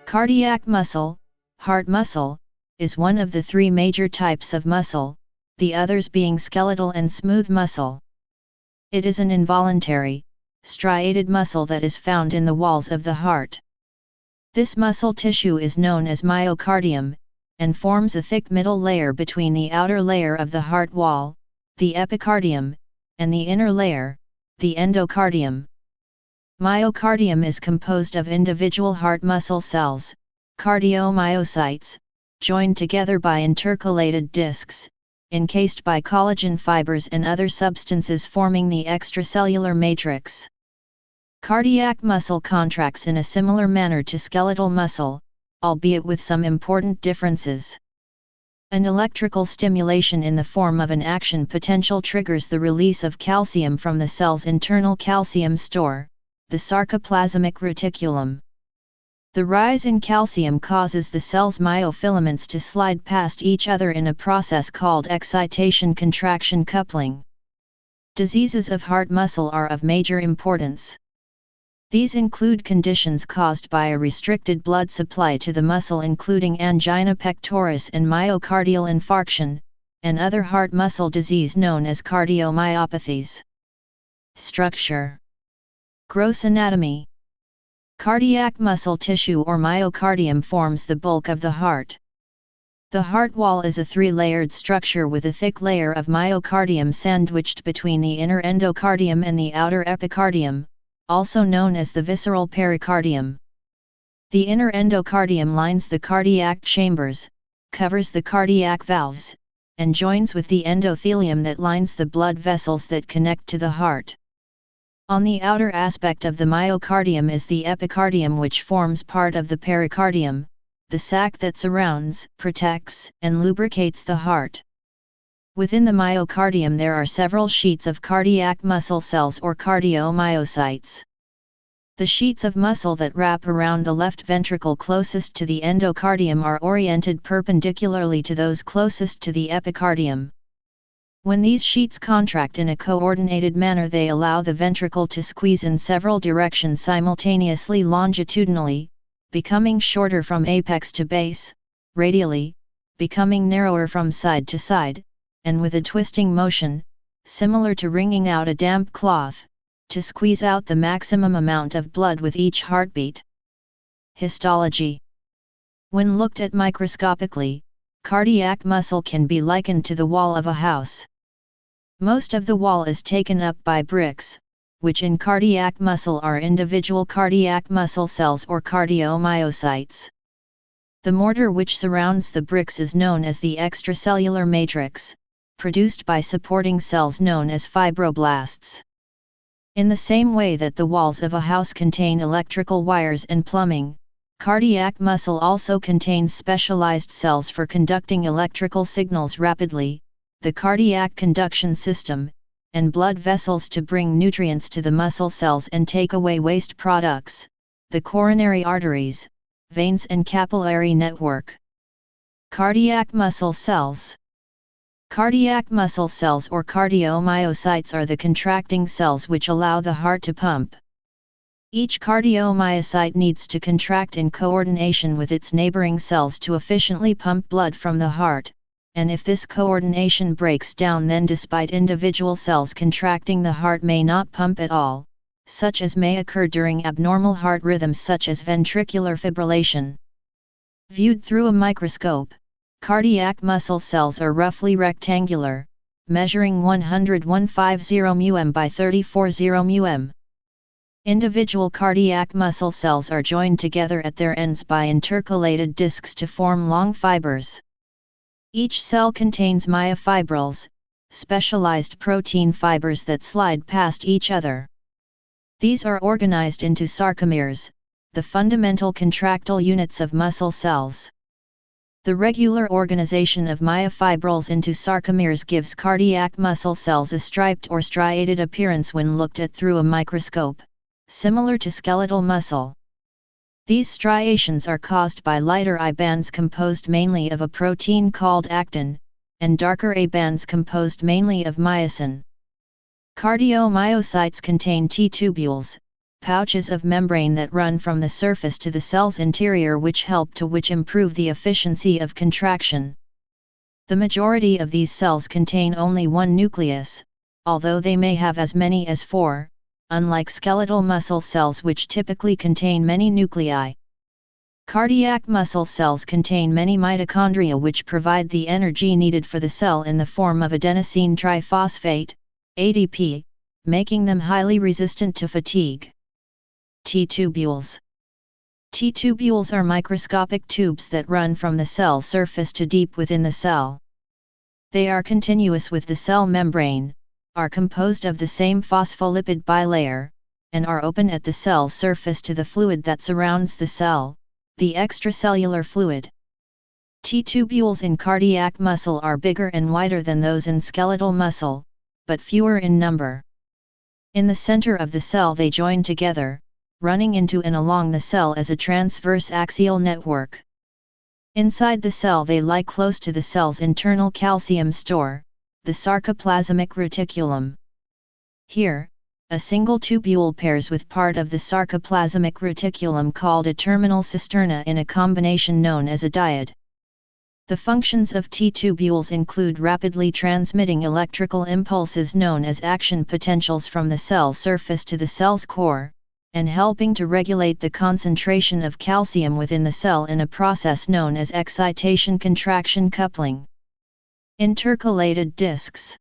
Cardiac muscle, heart muscle, is one of the three major types of muscle, the others being skeletal and smooth muscle. It is an involuntary, striated muscle that is found in the walls of the heart. This muscle tissue is known as myocardium, and forms a thick middle layer between the outer layer of the heart wall, the epicardium, and the inner layer, the endocardium. Myocardium is composed of individual heart muscle cells, cardiomyocytes, joined together by intercalated discs, encased by collagen fibers and other substances forming the extracellular matrix. Cardiac muscle contracts in a similar manner to skeletal muscle, albeit with some important differences. An electrical stimulation in the form of an action potential triggers the release of calcium from the cell's internal calcium store, the sarcoplasmic reticulum. The rise in calcium causes the cell's myofilaments to slide past each other in a process called excitation-contraction coupling. Diseases of heart muscle are of major importance. These include conditions caused by a restricted blood supply to the muscle including angina pectoris and myocardial infarction, and other heart muscle disease known as cardiomyopathies. Structure. Gross anatomy. Cardiac muscle tissue or myocardium forms the bulk of the heart. The heart wall is a three-layered structure with a thick layer of myocardium sandwiched between the inner endocardium and the outer epicardium, also known as the visceral pericardium. The inner endocardium lines the cardiac chambers, covers the cardiac valves, and joins with the endothelium that lines the blood vessels that connect to the heart. On the outer aspect of the myocardium is the epicardium, which forms part of the pericardium, the sac that surrounds, protects, and lubricates the heart. Within the myocardium there are several sheets of cardiac muscle cells or cardiomyocytes. The sheets of muscle that wrap around the left ventricle closest to the endocardium are oriented perpendicularly to those closest to the epicardium. When these sheets contract in a coordinated manner, they allow the ventricle to squeeze in several directions simultaneously longitudinally, becoming shorter from apex to base, radially, becoming narrower from side to side, and with a twisting motion, similar to wringing out a damp cloth, to squeeze out the maximum amount of blood with each heartbeat. Histology. When looked at microscopically, cardiac muscle can be likened to the wall of a house. Most of the wall is taken up by bricks, which in cardiac muscle are individual cardiac muscle cells or cardiomyocytes. The mortar which surrounds the bricks is known as the extracellular matrix, produced by supporting cells known as fibroblasts. In the same way that the walls of a house contain electrical wires and plumbing, cardiac muscle also contains specialized cells for conducting electrical signals rapidly, the cardiac conduction system, and blood vessels to bring nutrients to the muscle cells and take away waste products, the coronary arteries, veins and capillary network. Cardiac muscle cells. Cardiac muscle cells or cardiomyocytes are the contracting cells which allow the heart to pump. Each cardiomyocyte needs to contract in coordination with its neighboring cells to efficiently pump blood from the heart, and if this coordination breaks down, then despite individual cells contracting, the heart may not pump at all, such as may occur during abnormal heart rhythms such as ventricular fibrillation. Viewed through a microscope, cardiac muscle cells are roughly rectangular, measuring 150 μm by 340 μm. Individual cardiac muscle cells are joined together at their ends by intercalated discs to form long fibers. Each cell contains myofibrils, specialized protein fibers that slide past each other. These are organized into sarcomeres, the fundamental contractile units of muscle cells. The regular organization of myofibrils into sarcomeres gives cardiac muscle cells a striped or striated appearance when looked at through a microscope, similar to skeletal muscle. These striations are caused by lighter I bands composed mainly of a protein called actin, and darker A bands composed mainly of myosin. Cardiomyocytes contain T tubules, pouches of membrane that run from the surface to the cell's interior which improve the efficiency of contraction. The majority of these cells contain only one nucleus, although they may have as many as 4, unlike skeletal muscle cells which typically contain many nuclei. Cardiac muscle cells contain many mitochondria which provide the energy needed for the cell in the form of adenosine triphosphate, ADP, making them highly resistant to fatigue. T-tubules. T-tubules are microscopic tubes that run from the cell surface to deep within the cell. They are continuous with the cell membrane, are composed of the same phospholipid bilayer, and are open at the cell surface to the fluid that surrounds the cell, the extracellular fluid. T-tubules in cardiac muscle are bigger and wider than those in skeletal muscle, but fewer in number. In the center of the cell they join together, running into and along the cell as a transverse axial network. Inside the cell they lie close to the cell's internal calcium store, the sarcoplasmic reticulum. Here, a single tubule pairs with part of the sarcoplasmic reticulum called a terminal cisterna in a combination known as a diode. The functions of T-tubules include rapidly transmitting electrical impulses known as action potentials from the cell surface to the cell's core, and helping to regulate the concentration of calcium within the cell in a process known as excitation-contraction coupling. Intercalated discs.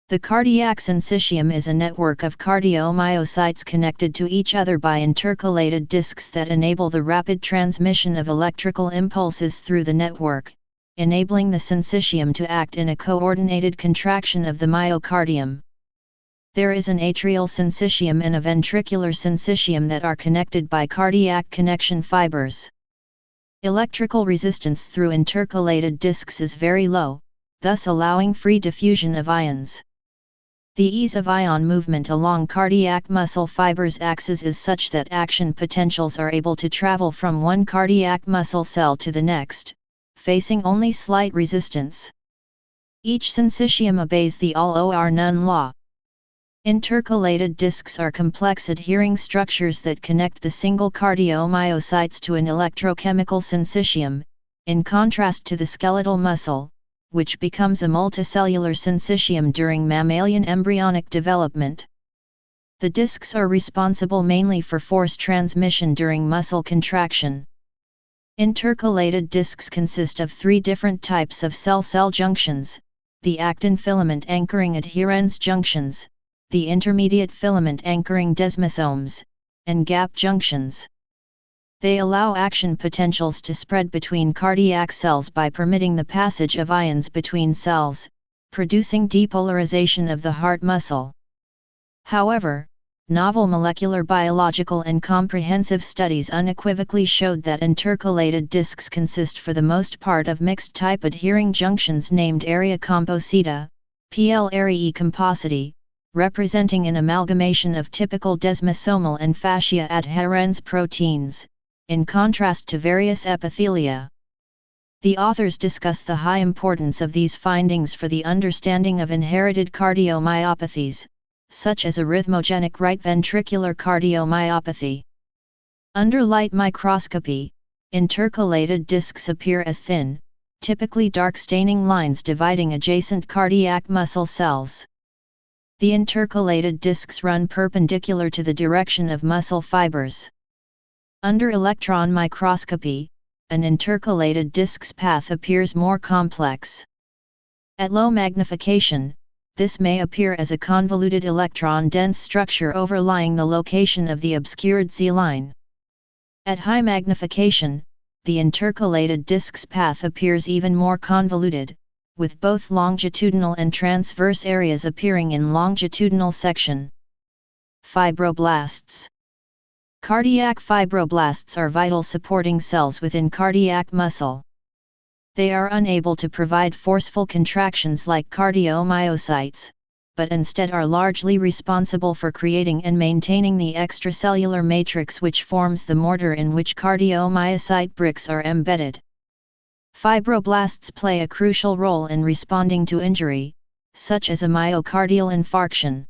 The cardiac syncytium is a network of cardiomyocytes connected to each other by intercalated discs that enable the rapid transmission of electrical impulses through the network, enabling the syncytium to act in a coordinated contraction of the myocardium. There is an atrial syncytium and a ventricular syncytium that are connected by cardiac connection fibres. Electrical resistance through intercalated discs is very low, thus allowing free diffusion of ions. The ease of ion movement along cardiac muscle fibers axis is such that action potentials are able to travel from one cardiac muscle cell to the next, facing only slight resistance. Each syncytium obeys the all or none law. Intercalated discs are complex adhering structures that connect the single cardiomyocytes to an electrochemical syncytium, in contrast to the skeletal muscle, which becomes a multicellular syncytium during mammalian embryonic development. The discs are responsible mainly for force transmission during muscle contraction. Intercalated discs consist of 3 different types of cell-cell junctions: the actin filament anchoring adherens junctions, the intermediate filament anchoring desmosomes, and gap junctions. They allow action potentials to spread between cardiac cells by permitting the passage of ions between cells, producing depolarization of the heart muscle. However, novel molecular biological and comprehensive studies unequivocally showed that intercalated discs consist for the most part of mixed-type adhering junctions named area composita, PL area compositae, representing an amalgamation of typical desmosomal and fascia adherens proteins, in contrast to various epithelia. The authors discuss the high importance of these findings for the understanding of inherited cardiomyopathies, such as arrhythmogenic right ventricular cardiomyopathy. Under light microscopy, intercalated discs appear as thin, typically dark staining lines dividing adjacent cardiac muscle cells. The intercalated discs run perpendicular to the direction of muscle fibers. Under electron microscopy, an intercalated disc's path appears more complex. At low magnification, this may appear as a convoluted electron-dense structure overlying the location of the obscured Z-line. At high magnification, the intercalated disc's path appears even more convoluted, with both longitudinal and transverse areas appearing in longitudinal section. Fibroblasts. Cardiac fibroblasts are vital supporting cells within cardiac muscle. They are unable to provide forceful contractions like cardiomyocytes, but instead are largely responsible for creating and maintaining the extracellular matrix which forms the mortar in which cardiomyocyte bricks are embedded. Fibroblasts play a crucial role in responding to injury, such as a myocardial infarction.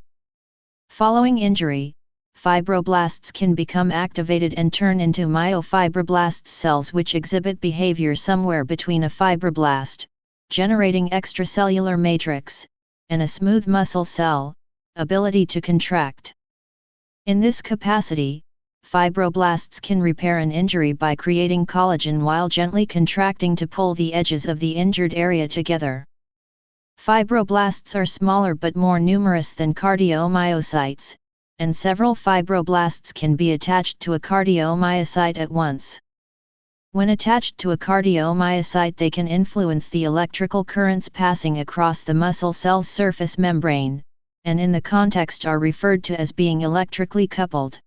Following injury, fibroblasts can become activated and turn into myofibroblasts, cells which exhibit behavior somewhere between a fibroblast, generating extracellular matrix, and a smooth muscle cell, ability to contract. In this capacity, fibroblasts can repair an injury by creating collagen while gently contracting to pull the edges of the injured area together. Fibroblasts are smaller but more numerous than cardiomyocytes, and several fibroblasts can be attached to a cardiomyocyte at once. When attached to a cardiomyocyte, they can influence the electrical currents passing across the muscle cell's surface membrane, and in the context are referred to as being electrically coupled.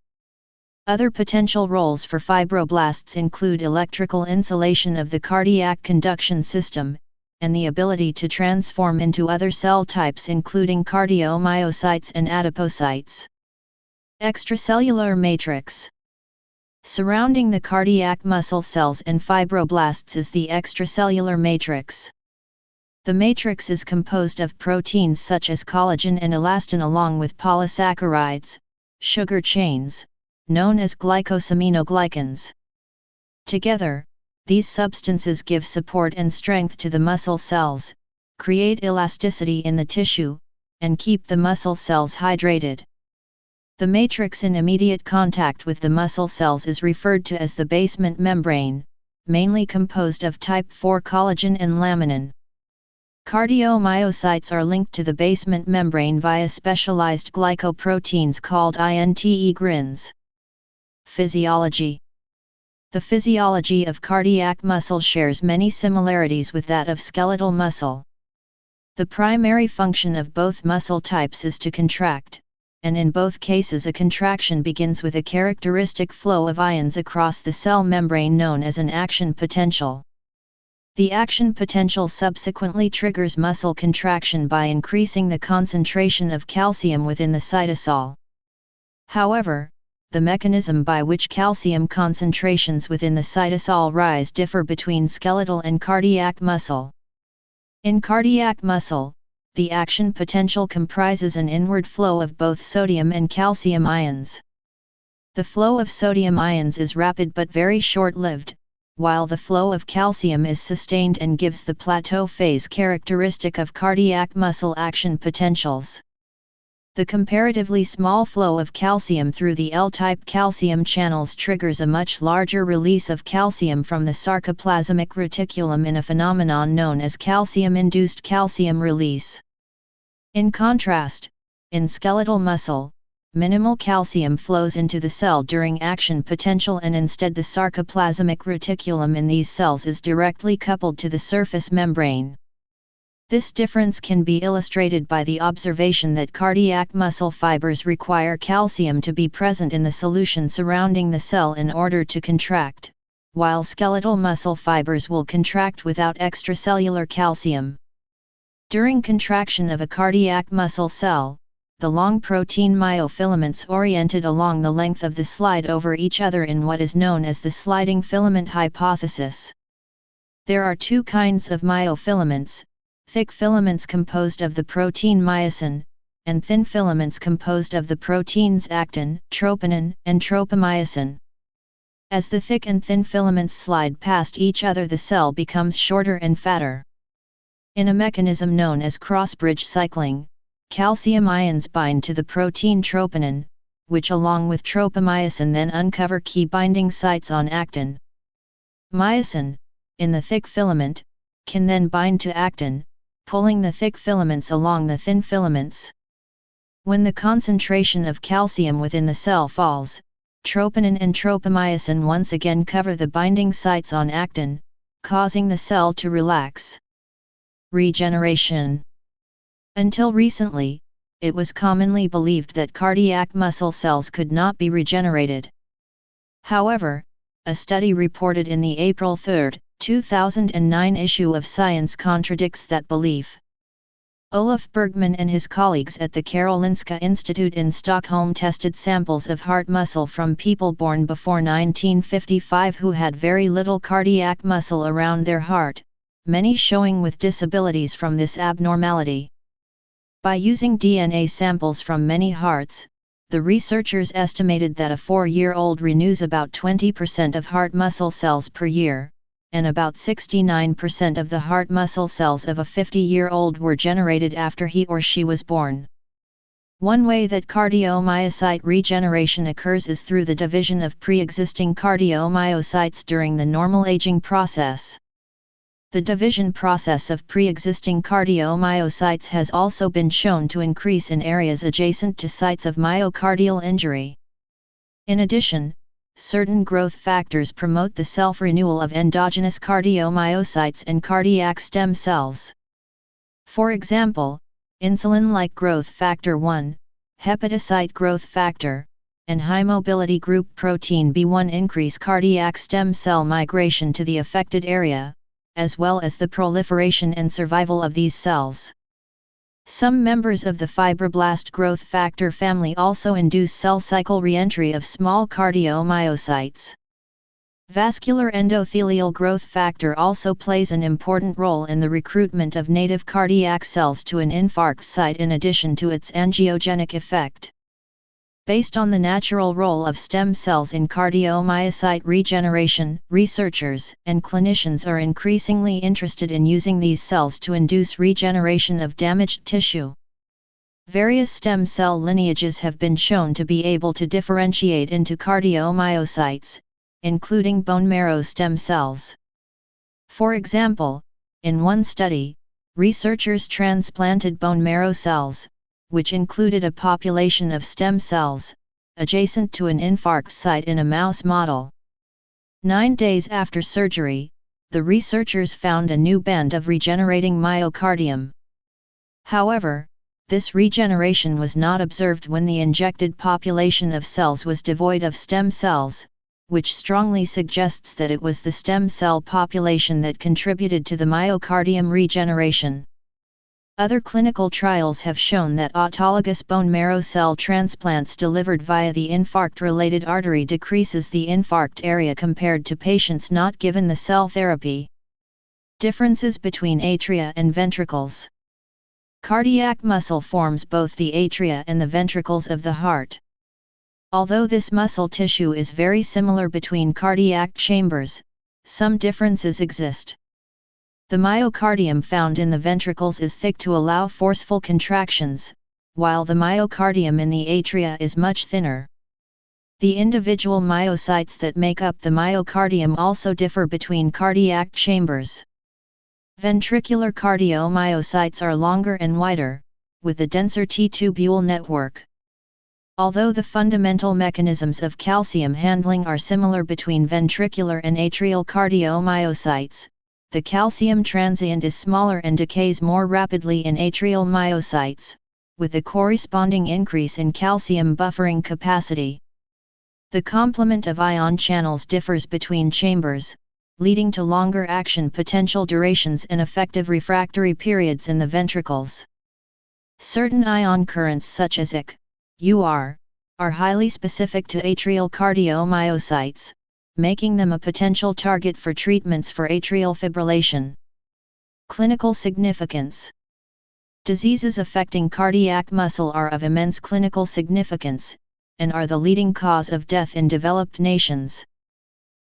Other potential roles for fibroblasts include electrical insulation of the cardiac conduction system, and the ability to transform into other cell types including cardiomyocytes and adipocytes. Extracellular matrix. Surrounding the cardiac muscle cells and fibroblasts is the extracellular matrix. The matrix is composed of proteins such as collagen and elastin along with polysaccharides, sugar chains, known as glycosaminoglycans. Together, these substances give support and strength to the muscle cells, create elasticity in the tissue, and keep the muscle cells hydrated. The matrix in immediate contact with the muscle cells is referred to as the basement membrane, mainly composed of type IV collagen and laminin. Cardiomyocytes are linked to the basement membrane via specialized glycoproteins called integrins. Physiology. The physiology of cardiac muscle shares many similarities with that of skeletal muscle. The primary function of both muscle types is to contract, and in both cases a contraction begins with a characteristic flow of ions across the cell membrane known as an action potential. The action potential subsequently triggers muscle contraction by increasing the concentration of calcium within the cytosol. However, the mechanism by which calcium concentrations within the cytosol rise differ between skeletal and cardiac muscle. In cardiac muscle, the action potential comprises an inward flow of both sodium and calcium ions. The flow of sodium ions is rapid but very short-lived, while the flow of calcium is sustained and gives the plateau phase characteristic of cardiac muscle action potentials. The comparatively small flow of calcium through the L-type calcium channels triggers a much larger release of calcium from the sarcoplasmic reticulum in a phenomenon known as calcium-induced calcium release. In contrast, in skeletal muscle, minimal calcium flows into the cell during action potential and instead the sarcoplasmic reticulum in these cells is directly coupled to the surface membrane. This difference can be illustrated by the observation that cardiac muscle fibers require calcium to be present in the solution surrounding the cell in order to contract, while skeletal muscle fibers will contract without extracellular calcium. During contraction of a cardiac muscle cell, the long protein myofilaments oriented along the length of the slide over each other in what is known as the sliding filament hypothesis. There are two kinds of myofilaments: thick filaments composed of the protein myosin, and thin filaments composed of the proteins actin, troponin, and tropomyosin. As the thick and thin filaments slide past each other, the cell becomes shorter and fatter. In a mechanism known as cross-bridge cycling, calcium ions bind to the protein troponin, which along with tropomyosin then uncover key binding sites on actin. Myosin, in the thick filament, can then bind to actin, pulling the thick filaments along the thin filaments. When the concentration of calcium within the cell falls, troponin and tropomyosin once again cover the binding sites on actin, causing the cell to relax. Regeneration. Until recently, it was commonly believed that cardiac muscle cells could not be regenerated. However, a study reported in the April 3, 2009 issue of Science contradicts that belief. Olof Bergman and his colleagues at the Karolinska Institute in Stockholm tested samples of heart muscle from people born before 1955 who had very little cardiac muscle around their heart, many showing with disabilities from this abnormality. By using DNA samples from many hearts, the the researchers estimated that a 4-year-old renews about 20% of heart muscle cells per year, and about 69% of the heart muscle cells of a 50-year-old were generated after he or she was born. One way that cardiomyocyte regeneration occurs is through the division of pre-existing cardiomyocytes during the normal aging process. The division process of pre-existing cardiomyocytes has also been shown to increase in areas adjacent to sites of myocardial injury. In addition, certain growth factors promote the self-renewal of endogenous cardiomyocytes and cardiac stem cells. For example, insulin-like growth factor 1, hepatocyte growth factor, and high mobility group protein B1 increase cardiac stem cell migration to the affected area, as well as the proliferation and survival of these cells. Some members of the fibroblast growth factor family also induce cell cycle reentry of small cardiomyocytes. Vascular endothelial growth factor also plays an important role in the recruitment of native cardiac cells to an infarct site in addition to its angiogenic effect. Based on the natural role of stem cells in cardiomyocyte regeneration, researchers and clinicians are increasingly interested in using these cells to induce regeneration of damaged tissue. Various stem cell lineages have been shown to be able to differentiate into cardiomyocytes, including bone marrow stem cells. For example, in one study, researchers transplanted bone marrow cells, which included a population of stem cells, adjacent to an infarct site in a mouse model. 9 days after surgery, the researchers found a new band of regenerating myocardium. However, this regeneration was not observed when the injected population of cells was devoid of stem cells, which strongly suggests that it was the stem cell population that contributed to the myocardium regeneration. Other clinical trials have shown that autologous bone marrow cell transplants delivered via the infarct-related artery decreases the infarct area compared to patients not given the cell therapy. Differences between atria and ventricles. Cardiac muscle forms both the atria and the ventricles of the heart. Although this muscle tissue is very similar between cardiac chambers, some differences exist. The myocardium found in the ventricles is thick to allow forceful contractions, while the myocardium in the atria is much thinner. The individual myocytes that make up the myocardium also differ between cardiac chambers. Ventricular cardiomyocytes are longer and wider, with a denser T-tubule network. Although the fundamental mechanisms of calcium handling are similar between ventricular and atrial cardiomyocytes, the calcium transient is smaller and decays more rapidly in atrial myocytes, with a corresponding increase in calcium buffering capacity. The complement of ion channels differs between chambers, leading to longer action potential durations and effective refractory periods in the ventricles. Certain ion currents such as IC, UR, are highly specific to atrial cardiomyocytes, making them a potential target for treatments for atrial fibrillation. Clinical significance. Diseases affecting cardiac muscle are of immense clinical significance, and are the leading cause of death in developed nations.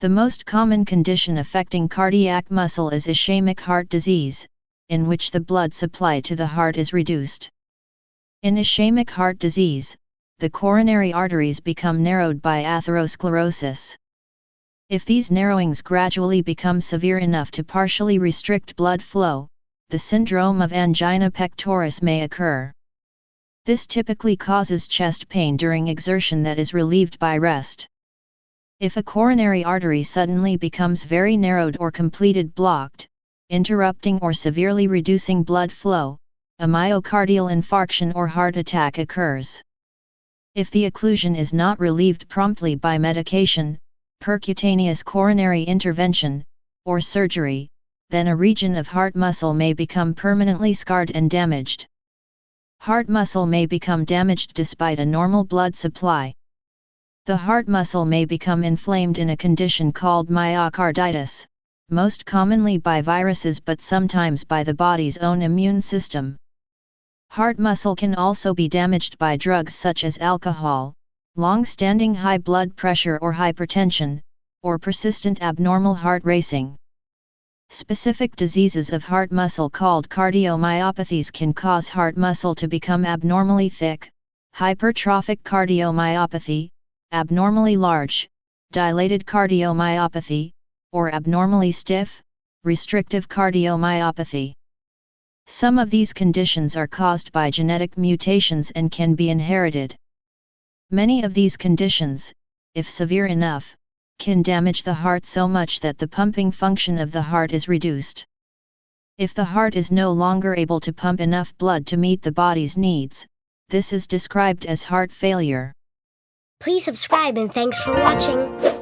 The most common condition affecting cardiac muscle is ischemic heart disease, in which the blood supply to the heart is reduced. In ischemic heart disease, the coronary arteries become narrowed by atherosclerosis. If these narrowings gradually become severe enough to partially restrict blood flow, the syndrome of angina pectoris may occur. This typically causes chest pain during exertion that is relieved by rest. If a coronary artery suddenly becomes very narrowed or completely blocked, interrupting or severely reducing blood flow, a myocardial infarction or heart attack occurs. If the occlusion is not relieved promptly by medication, percutaneous coronary intervention, or surgery, then a region of heart muscle may become permanently scarred and damaged. Heart muscle may become damaged despite a normal blood supply. The heart muscle may become inflamed in a condition called myocarditis, most commonly by viruses but sometimes by the body's own immune system. Heart muscle can also be damaged by drugs such as alcohol, long-standing high blood pressure or hypertension, or persistent abnormal heart racing. Specific diseases of heart muscle called cardiomyopathies can cause heart muscle to become abnormally thick, hypertrophic cardiomyopathy, abnormally large, dilated cardiomyopathy, or abnormally stiff, restrictive cardiomyopathy. Some of these conditions are caused by genetic mutations and can be inherited. Many of these conditions, if severe enough, can damage the heart so much that the pumping function of the heart is reduced. If the heart is no longer able to pump enough blood to meet the body's needs, this is described as heart failure. Please subscribe and thanks for watching.